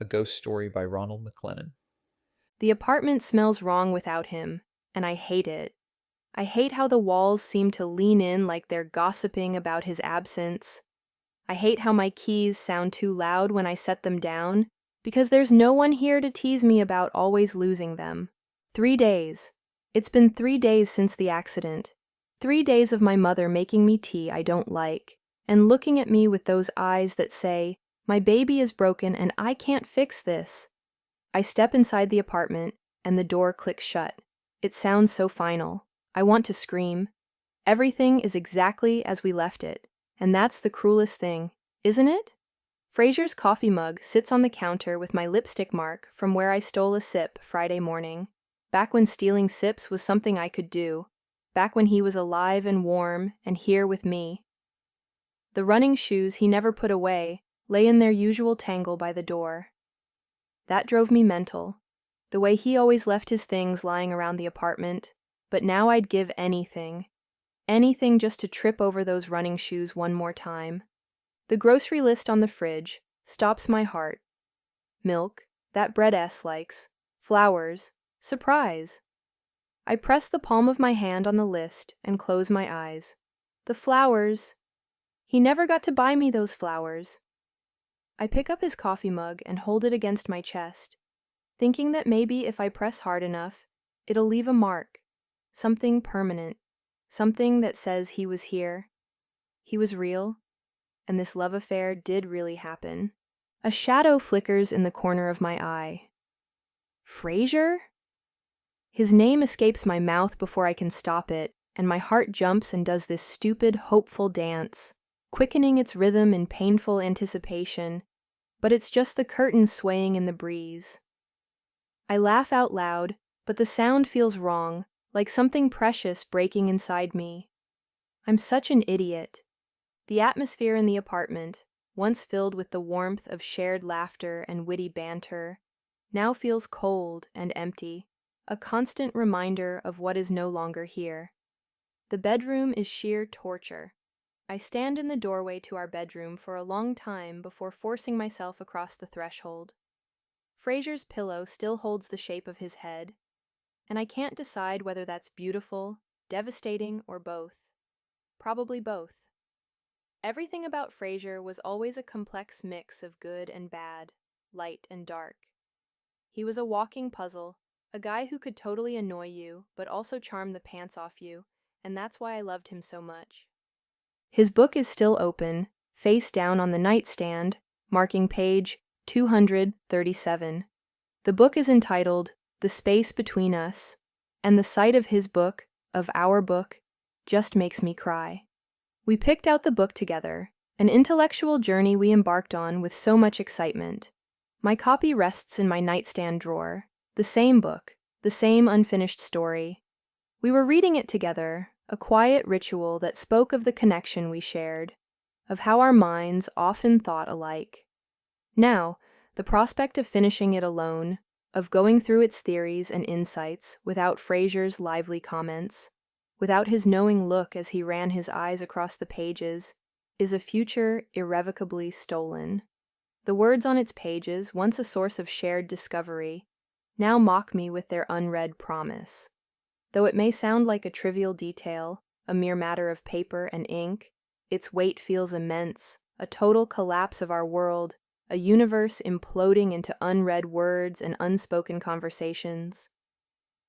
a ghost story by Ronald MacLennan. The apartment smells wrong without him, and I hate it. I hate how the walls seem to lean in like they're gossiping about his absence. I hate how my keys sound too loud when I set them down, because there's no one here to tease me about always losing them. 3 days. It's been 3 days since the accident. 3 days of my mother making me tea I don't like, and looking at me with those eyes that say, "My baby is broken and I can't fix this." I step inside the apartment, and the door clicks shut. It sounds so final. I want to scream. Everything is exactly as we left it, and that's the cruelest thing, isn't it? Fraser's coffee mug sits on the counter with my lipstick mark from where I stole a sip Friday morning, back when stealing sips was something I could do, back when he was alive and warm and here with me. The running shoes he never put away lay in their usual tangle by the door. That drove me mental, the way he always left his things lying around the apartment, but now I'd give anything just to trip over those running shoes one more time. The grocery list on the fridge stops my heart. Milk, that bread S likes, flowers, surprise. I press the palm of my hand on the list and close my eyes. The flowers. He never got to buy me those flowers. I pick up his coffee mug and hold it against my chest, thinking that maybe if I press hard enough, it'll leave a mark, something permanent, something that says he was here. He was real, and this love affair did really happen. A shadow flickers in the corner of my eye. Fraser? His name escapes my mouth before I can stop it, and my heart jumps and does this stupid, hopeful dance, quickening its rhythm in painful anticipation, but it's just the curtains swaying in the breeze. I laugh out loud, but the sound feels wrong, like something precious breaking inside me. I'm such an idiot. The atmosphere in the apartment, once filled with the warmth of shared laughter and witty banter, now feels cold and empty, a constant reminder of what is no longer here. The bedroom is sheer torture. I stand in the doorway to our bedroom for a long time before forcing myself across the threshold. Fraser's pillow still holds the shape of his head, and I can't decide whether that's beautiful, devastating, or both. Probably both. Everything about Fraser was always a complex mix of good and bad, light and dark. He was a walking puzzle, a guy who could totally annoy you, but also charm the pants off you, and that's why I loved him so much. His book is still open, face down on the nightstand, marking page 237. The book is entitled The Space Between Us, and the sight of his book, of our book, just makes me cry. We picked out the book together, an intellectual journey we embarked on with so much excitement. My copy rests in my nightstand drawer, the same book, the same unfinished story. We were reading it together, a quiet ritual that spoke of the connection we shared, of how our minds often thought alike. Now, the prospect of finishing it alone, of going through its theories and insights without Fraser's lively comments, without his knowing look as he ran his eyes across the pages, is a future irrevocably stolen. The words on its pages, once a source of shared discovery, now mock me with their unread promise. Though it may sound like a trivial detail, a mere matter of paper and ink, its weight feels immense, a total collapse of our world, a universe imploding into unread words and unspoken conversations.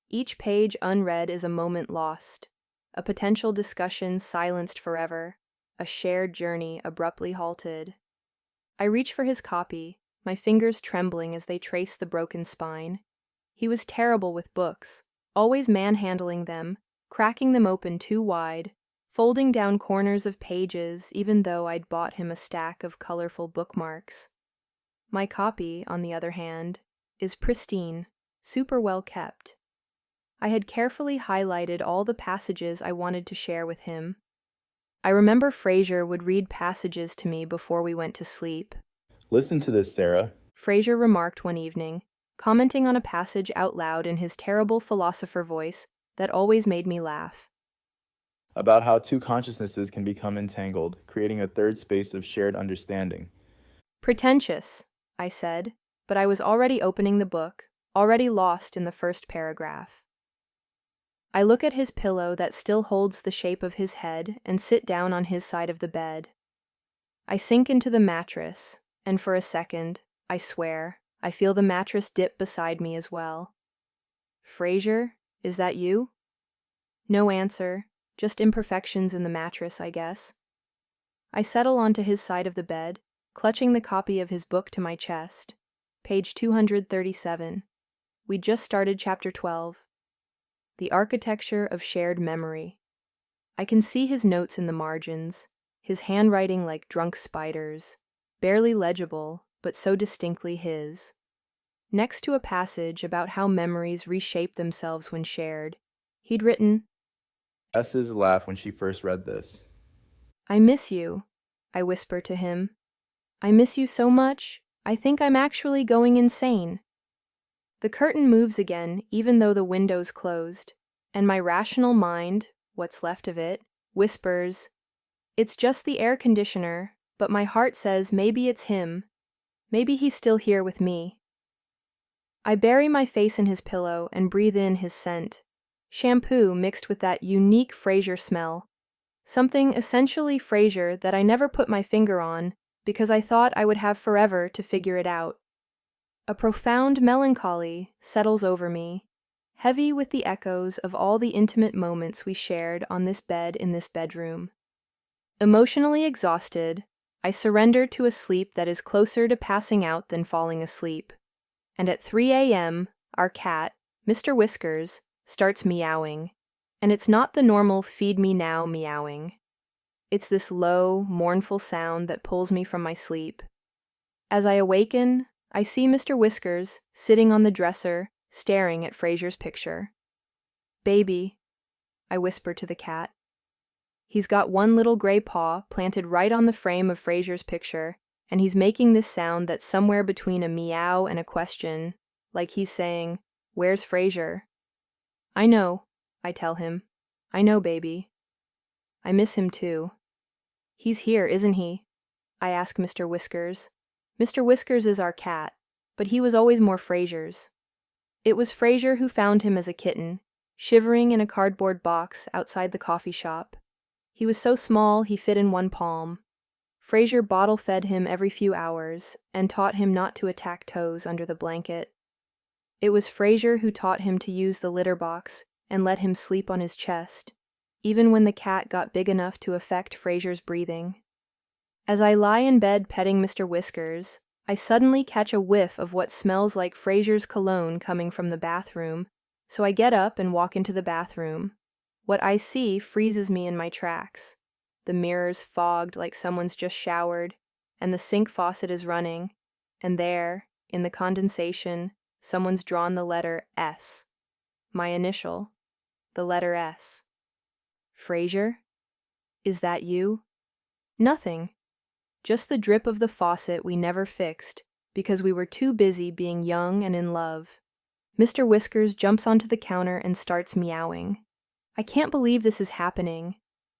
Each page unread is a moment lost, a potential discussion silenced forever, a shared journey abruptly halted. I reach for his copy, my fingers trembling as they trace the broken spine. He was terrible with books, always manhandling them, cracking them open too wide, folding down corners of pages even though I'd bought him a stack of colorful bookmarks. My copy, on the other hand, is pristine, super well kept. I had carefully highlighted all the passages I wanted to share with him. I remember Fraser would read passages to me before we went to sleep. Listen to this, Sarah. Fraser remarked one evening, commenting on a passage out loud in his terrible philosopher voice that always made me laugh. About how two consciousnesses can become entangled, creating a third space of shared understanding. Pretentious, I said. but I was already opening the book, already lost in the first paragraph. I look at his pillow that still holds the shape of his head and sit down on his side of the bed. I sink into the mattress, and for a second, I swear, I feel the mattress dip beside me as well. Frasier, is that you? No answer, just imperfections in the mattress, I guess. I settle onto his side of the bed, clutching the copy of his book to my chest. Page 237. We just started chapter 12. The Architecture of Shared Memory. I can see his notes in the margins, his handwriting like drunk spiders, barely legible, but so distinctly his. Next to a passage about how memories reshape themselves when shared, he'd written, S's laugh when she first read this. I miss you, I whisper to him. I miss you so much, I think I'm actually going insane. The curtain moves again, even though the window's closed, and my rational mind, what's left of it, whispers, it's just the air conditioner, but my heart says maybe it's him. Maybe he's still here with me. I bury my face in his pillow and breathe in his scent. Shampoo mixed with that unique Frasier smell. Something essentially Frasier that I never put my finger on because I thought I would have forever to figure it out. A profound melancholy settles over me, heavy with the echoes of all the intimate moments we shared on this bed in this bedroom. Emotionally exhausted, I surrender to a sleep that is closer to passing out than falling asleep. And at 3 a.m., our cat, Mr. Whiskers, starts meowing. And it's not the normal feed me now meowing. It's this low, mournful sound that pulls me from my sleep. As I awaken, I see Mr. Whiskers sitting on the dresser, staring at Frasier's picture. Baby, I whisper to the cat. He's got one little gray paw planted right on the frame of Frasier's picture, and he's making this sound that's somewhere between a meow and a question, like he's saying, "Where's Frasier?" I know, I tell him. I know, baby. I miss him too. He's here, isn't he? I ask Mr. Whiskers. Mr. Whiskers is our cat, but he was always more Frasier's. It was Frasier who found him as a kitten, shivering in a cardboard box outside the coffee shop. He was so small he fit in one palm. Frasier bottle-fed him every few hours and taught him not to attack toes under the blanket. It was Frasier who taught him to use the litter box and let him sleep on his chest, even when the cat got big enough to affect Frasier's breathing. As I lie in bed petting Mr. Whiskers, I suddenly catch a whiff of what smells like Frasier's cologne coming from the bathroom, so I get up and walk into the bathroom. What I see freezes me in my tracks. The mirror's fogged like someone's just showered, and the sink faucet is running, and there, in the condensation, someone's drawn the letter S. My initial. The letter S. Frasier? Is that you? Nothing. Just the drip of the faucet we never fixed because we were too busy being young and in love. Mr. Whiskers jumps onto the counter and starts meowing. I can't believe this is happening.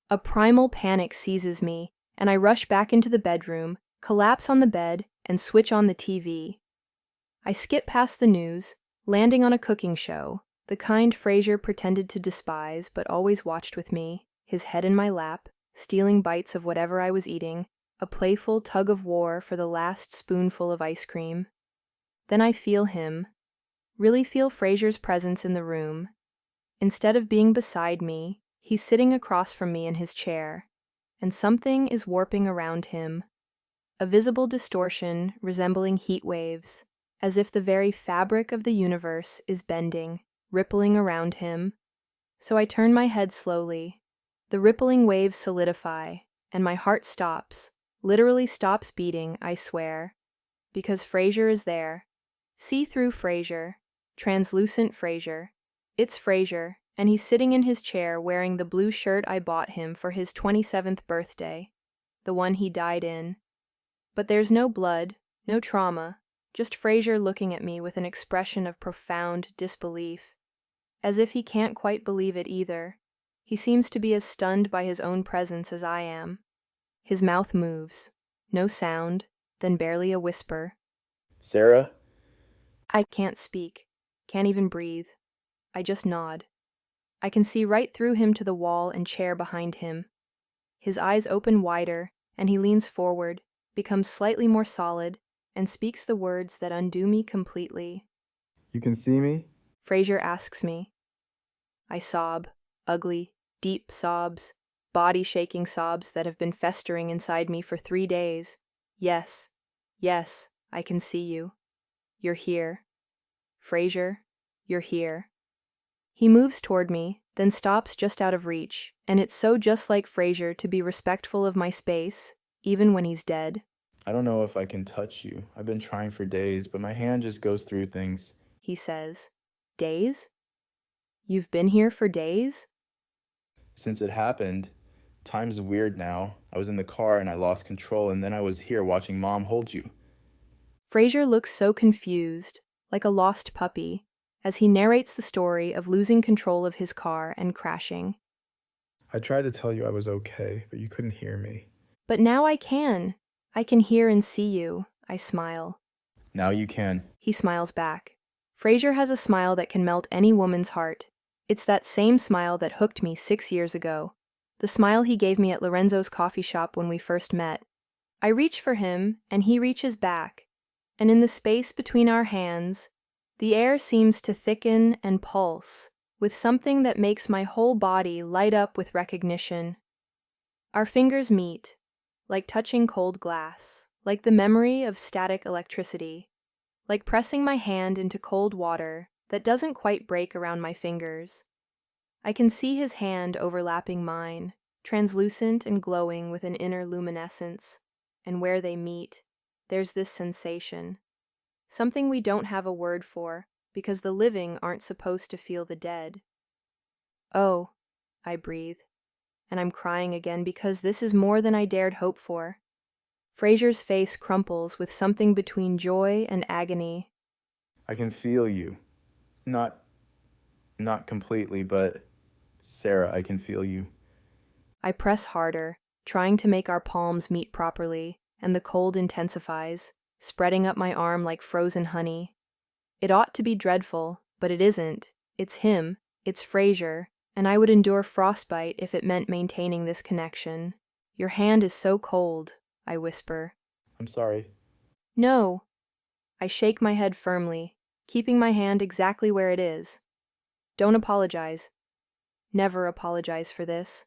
A primal panic seizes me, and I rush back into the bedroom, collapse on the bed, and switch on the TV. I skip past the news, landing on a cooking show, the kind Frasier pretended to despise but always watched with me, his head in my lap, stealing bites of whatever I was eating, a playful tug of war for the last spoonful of ice cream. Then I feel him, really feel Frasier's presence in the room. Instead of being beside me, he's sitting across from me in his chair, and something is warping around him. A visible distortion resembling heat waves, as if the very fabric of the universe is bending, rippling around him. So I turn my head slowly. The rippling waves solidify, and my heart stops, literally stops beating, I swear. Because Frasier is there. See-through Frasier. Translucent Frasier. It's Frasier, and he's sitting in his chair wearing the blue shirt I bought him for his 27th birthday, the one he died in. But there's no blood, no trauma, just Frasier looking at me with an expression of profound disbelief. As if he can't quite believe it either. He seems to be as stunned by his own presence as I am. His mouth moves. No sound, then barely a whisper. Sarah, I can't speak, can't even breathe. I just nod. I can see right through him to the wall and chair behind him. His eyes open wider, and he leans forward, becomes slightly more solid, and speaks the words that undo me completely. You can see me? Fraser asks me. I sob, ugly, deep sobs, body-shaking sobs that have been festering inside me for 3 days. Yes, yes, I can see you. You're here. Fraser, you're here. He moves toward me, then stops just out of reach, and it's so just like Fraser to be respectful of my space, even when he's dead. I don't know if I can touch you. I've been trying for days, but my hand just goes through things. He says. Days? You've been here for days? Since it happened, time's weird now. I was in the car and I lost control, and then I was here watching Mom hold you. Fraser looks so confused, like a lost puppy, as he narrates the story of losing control of his car and crashing. I tried to tell you I was okay, but you couldn't hear me. But now I can. I can hear and see you. I smile. Now you can. He smiles back. Fraser has a smile that can melt any woman's heart. It's that same smile that hooked me 6 years ago. The smile he gave me at Lorenzo's coffee shop when we first met. I reach for him, and he reaches back. And in the space between our hands, the air seems to thicken and pulse with something that makes my whole body light up with recognition. Our fingers meet, like touching cold glass, like the memory of static electricity, like pressing my hand into cold water that doesn't quite break around my fingers. I can see his hand overlapping mine, translucent and glowing with an inner luminescence, and where they meet, there's this sensation. Something we don't have a word for, because the living aren't supposed to feel the dead. Oh, I breathe, and I'm crying again because this is more than I dared hope for. Fraser's face crumples with something between joy and agony. I can feel you. Not completely, but Sarah, I can feel you. I press harder, trying to make our palms meet properly, and the cold intensifies, spreading up my arm like frozen honey. It ought to be dreadful, but it isn't. It's him, it's Fraser, and I would endure frostbite if it meant maintaining this connection. Your hand is so cold, I whisper. I'm sorry. No. I shake my head firmly, keeping my hand exactly where it is. Don't apologize. Never apologize for this.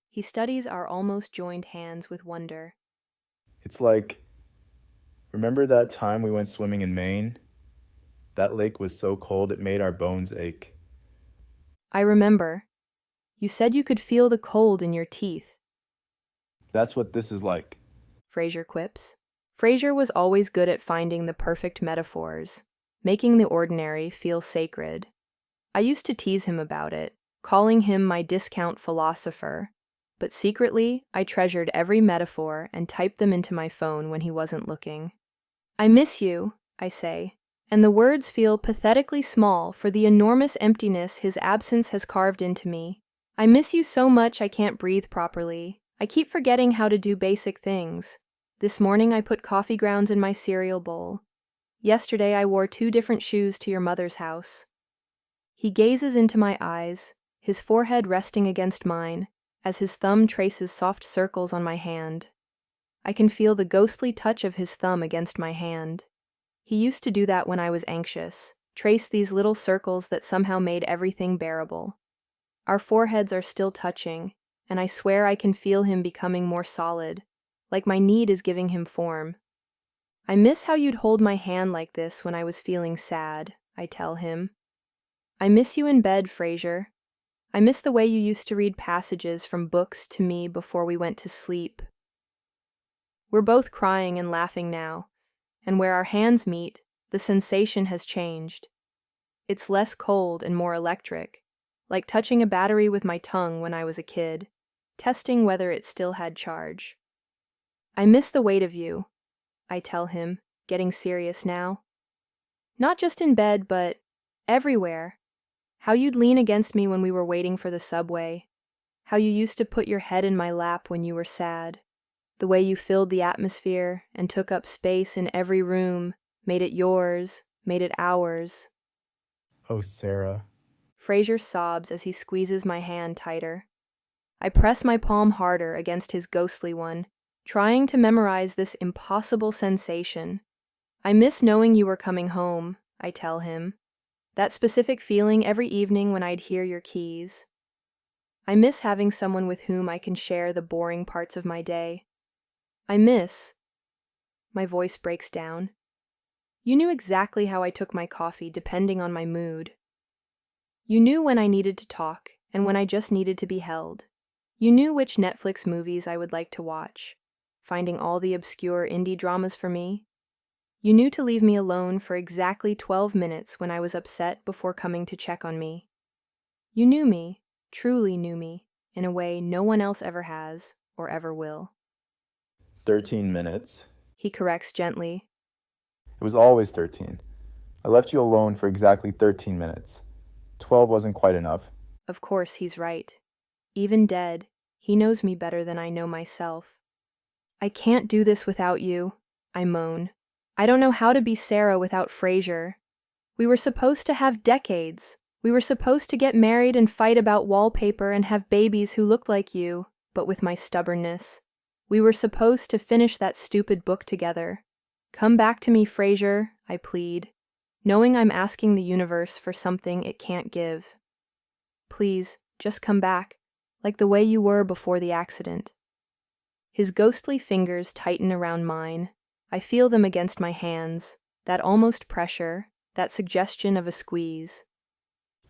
He studies our almost joined hands with wonder. It's like, remember that time we went swimming in Maine? That lake was so cold it made our bones ache. I remember. You said you could feel the cold in your teeth. That's what this is like. Fraser quips. Fraser was always good at finding the perfect metaphors, making the ordinary feel sacred. I used to tease him about it, calling him my discount philosopher, but secretly I treasured every metaphor and typed them into my phone when he wasn't looking. I miss you, I say, and the words feel pathetically small for the enormous emptiness his absence has carved into me. I miss you so much I can't breathe properly. I keep forgetting how to do basic things. This morning I put coffee grounds in my cereal bowl. Yesterday I wore 2 different shoes to your mother's house. He gazes into my eyes, his forehead resting against mine, as his thumb traces soft circles on my hand. I can feel the ghostly touch of his thumb against my hand. He used to do that when I was anxious, trace these little circles that somehow made everything bearable. Our foreheads are still touching, and I swear I can feel him becoming more solid, like my need is giving him form. I miss how you'd hold my hand like this when I was feeling sad, I tell him. I miss you in bed, Fraser. I miss the way you used to read passages from books to me before we went to sleep. We're both crying and laughing now, and where our hands meet, the sensation has changed. It's less cold and more electric, like touching a battery with my tongue when I was a kid, testing whether it still had charge. I miss the weight of you, I tell him, getting serious now. Not just in bed, but everywhere. How you'd lean against me when we were waiting for the subway. How you used to put your head in my lap when you were sad. The way you filled the atmosphere and took up space in every room, made it yours, made it hours. Oh, Sarah. Fraser sobs as he squeezes my hand tighter. I press my palm harder against his ghostly one, trying to memorize this impossible sensation. I miss knowing you were coming home, I tell him. That specific feeling every evening when I'd hear your keys. I miss having someone with whom I can share the boring parts of my day. I miss... My voice breaks down. You knew exactly how I took my coffee depending on my mood. You knew when I needed to talk and when I just needed to be held. You knew which Netflix movies I would like to watch, finding all the obscure indie dramas for me. You knew to leave me alone for exactly 12 minutes when I was upset before coming to check on me. You knew me, truly knew me, in a way no one else ever has or ever will. 13 minutes. He corrects gently. It was always 13. I left you alone for exactly 13 minutes. 12 wasn't quite enough. Of course, he's right. Even dead, he knows me better than I know myself. I can't do this without you, I moan. I don't know how to be Sarah without Fraser. We were supposed to have decades. We were supposed to get married and fight about wallpaper and have babies who looked like you, but with my stubbornness. We were supposed to finish that stupid book together. Come back to me, Fraser, I plead, knowing I'm asking the universe for something it can't give. Please, just come back, like the way you were before the accident. His ghostly fingers tighten around mine. I feel them against my hands, that almost pressure, that suggestion of a squeeze.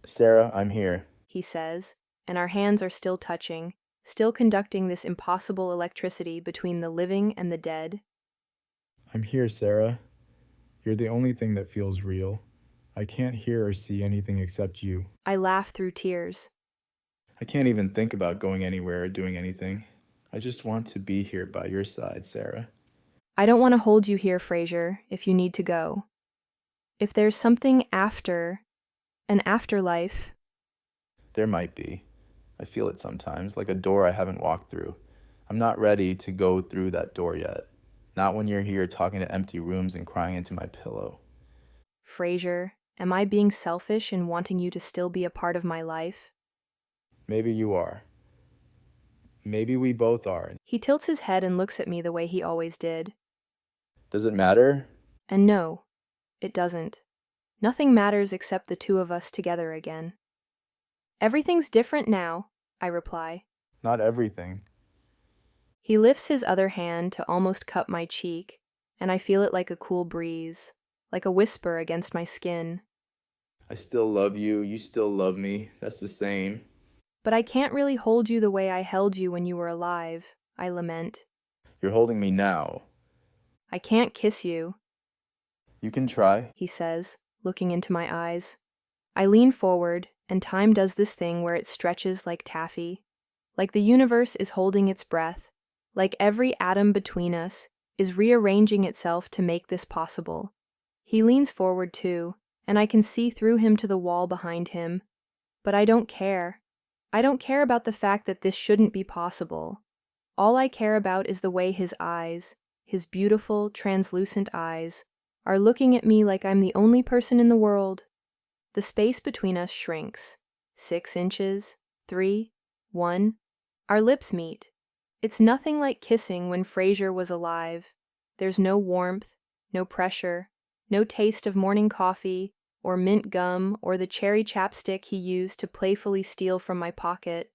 Sarah, I'm here, He says, and our hands are still touching, still conducting this impossible electricity between the living and the dead. I'm here, Sarah. You're the only thing that feels real. I can't hear or see anything except you. I laugh through tears. I can't even think about going anywhere or doing anything. I just want to be here by your side, Sarah. I don't want to hold you here, Fraser, if you need to go. If there's something after, an afterlife. There might be. I feel it sometimes, like a door I haven't walked through. I'm not ready to go through that door yet. Not when you're here talking to empty rooms and crying into my pillow. Fraser, am I being selfish in wanting you to still be a part of my life? Maybe you are. Maybe we both are. He tilts his head and looks at me the way he always did. Does it matter? And no, it doesn't. Nothing matters except the two of us together again. Everything's different now, I reply. Not everything. He lifts his other hand to almost cup my cheek, and I feel it like a cool breeze, like a whisper against my skin. I still love you. You still love me. That's the same. But I can't really hold you the way I held you when you were alive, I lament. You're holding me now. I can't kiss you, You can try. he says, looking into my eyes. I lean forward, and time does this thing where it stretches like taffy, like the universe is holding its breath, like every atom between us is rearranging itself to make this possible. He leans forward too, and I can see through him to the wall behind him. But I don't care. I don't care about the fact that this shouldn't be possible. All I care about is the way his eyes, his beautiful, translucent eyes, are looking at me like I'm the only person in the world. The space between us shrinks. 6 inches, 3, 1. Our lips meet. It's nothing like kissing when Fraser was alive. There's no warmth, no pressure, no taste of morning coffee, or mint gum, or the cherry chapstick he used to playfully steal from my pocket.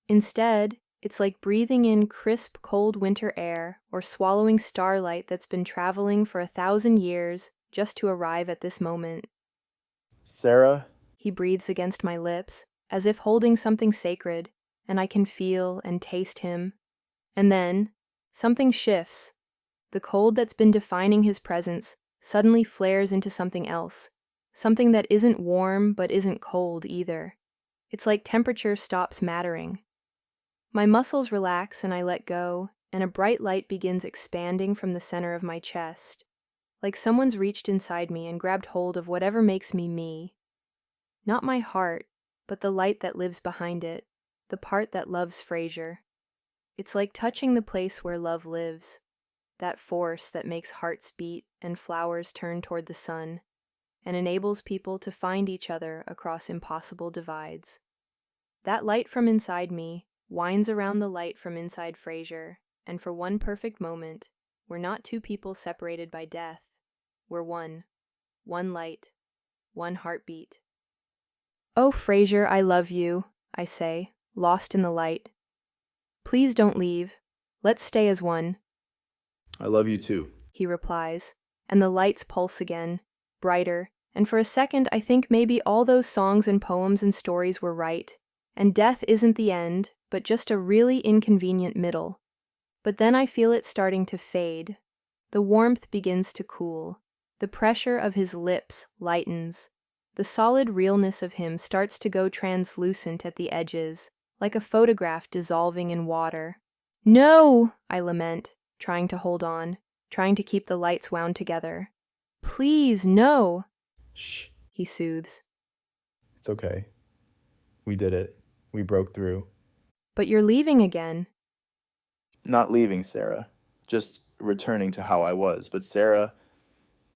Instead, it's like breathing in crisp, cold winter air, or swallowing starlight that's been traveling for 1,000 years just to arrive at this moment. Sarah? He breathes against my lips, as if holding something sacred, and I can feel and taste him. And then, something shifts. The cold that's been defining his presence suddenly flares into something else, something that isn't warm but isn't cold either. It's like temperature stops mattering. My muscles relax and I let go, and a bright light begins expanding from the center of my chest, like someone's reached inside me and grabbed hold of whatever makes me me. Not my heart, but the light that lives behind it, the part that loves Fraser. It's like touching the place where love lives, that force that makes hearts beat and flowers turn toward the sun. and enables people to find each other across impossible divides. That light from inside me winds around the light from inside Frasier, and for one perfect moment, we're not two people separated by death. We're one light, one heartbeat. Oh, Frasier, I love you, I say, lost in the light. Please don't leave. Let's stay as one, I love you too. he replies, and the lights pulse again, brighter, and for a second I think maybe all those songs and poems and stories were right, and death isn't the end, but just a really inconvenient middle. But then I feel it starting to fade. The warmth begins to cool. The pressure of his lips lightens. The solid realness of him starts to go translucent at the edges, like a photograph dissolving in water. No, I lament, trying to hold on, trying to keep the lights wound together. Please, no, Shh. he soothes. It's okay. We did it. We broke through. But you're leaving again. Not leaving, Sarah. Just returning to how I was. But Sarah...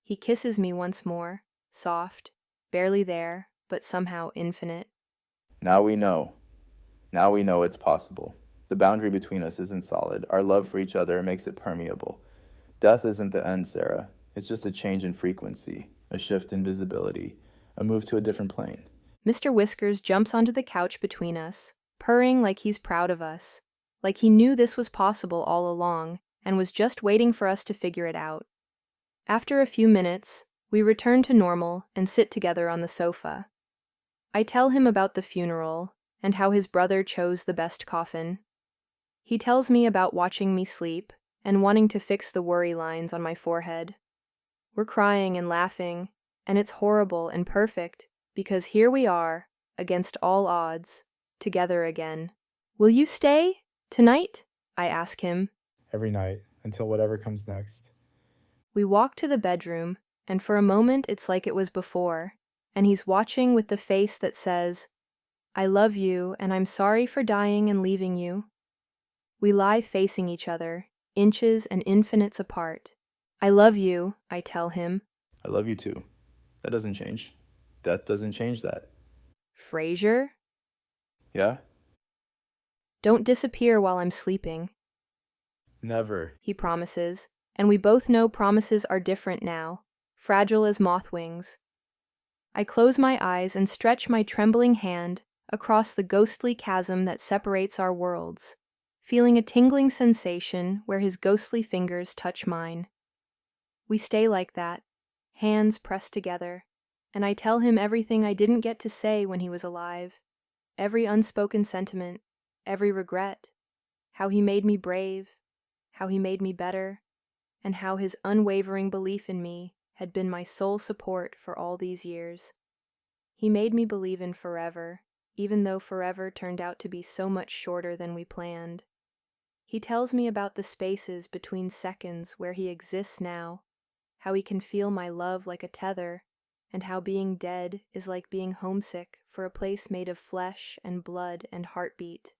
He kisses me once more, soft, barely there, but somehow infinite. Now we know. Now we know it's possible. The boundary between us isn't solid. Our love for each other makes it permeable. Death isn't the end, Sarah. It's just a change in frequency, a shift in visibility, a move to a different plane. Mr. Whiskers jumps onto the couch between us, purring like he's proud of us, like he knew this was possible all along and was just waiting for us to figure it out. After a few minutes, we return to normal and sit together on the sofa. I tell him about the funeral and how his brother chose the best coffin. He tells me about watching me sleep and wanting to fix the worry lines on my forehead. We're crying and laughing, and it's horrible and perfect because here we are, against all odds, together again. Will you stay? Tonight? I ask him. Every night, until whatever comes next. We walk to the bedroom, and for a moment it's like it was before, and he's watching with the face that says, I love you, and I'm sorry for dying and leaving you. We lie facing each other, inches and infinites apart. I love you, I tell him. I love you too. That doesn't change. Death doesn't change that. Frasier? Yeah? Don't disappear while I'm sleeping, Never. he promises, and we both know promises are different now, fragile as moth wings. I close my eyes and stretch my trembling hand across the ghostly chasm that separates our worlds, feeling a tingling sensation where his ghostly fingers touch mine. We stay like that, hands pressed together, and I tell him everything I didn't get to say when he was alive, every unspoken sentiment, every regret, how he made me brave, how he made me better, and how his unwavering belief in me had been my sole support for all these years. He made me believe in forever, even though forever turned out to be so much shorter than we planned. He tells me about the spaces between seconds where he exists now, how he can feel my love like a tether, and how being dead is like being homesick for a place made of flesh and blood and heartbeat.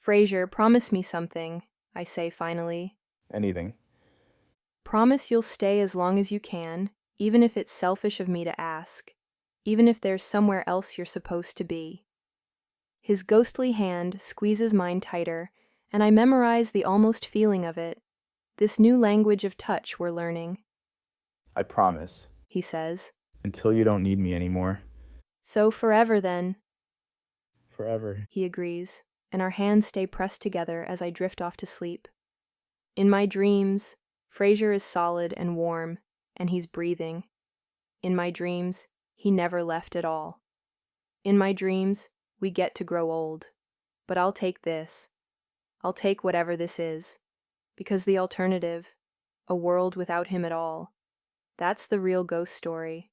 Frasier, promise me something, I say finally. Anything. Promise you'll stay as long as you can, even if it's selfish of me to ask, even if there's somewhere else you're supposed to be. His ghostly hand squeezes mine tighter, and I memorize the almost feeling of it, this new language of touch we're learning. I promise. He says. Until you don't need me anymore. So forever then. Forever. He agrees, and our hands stay pressed together as I drift off to sleep. In my dreams, Frasier is solid and warm, and he's breathing. In my dreams, he never left at all. In my dreams, we get to grow old. But I'll take this. I'll take whatever this is. Because the alternative, a world without him at all, that's the real ghost story.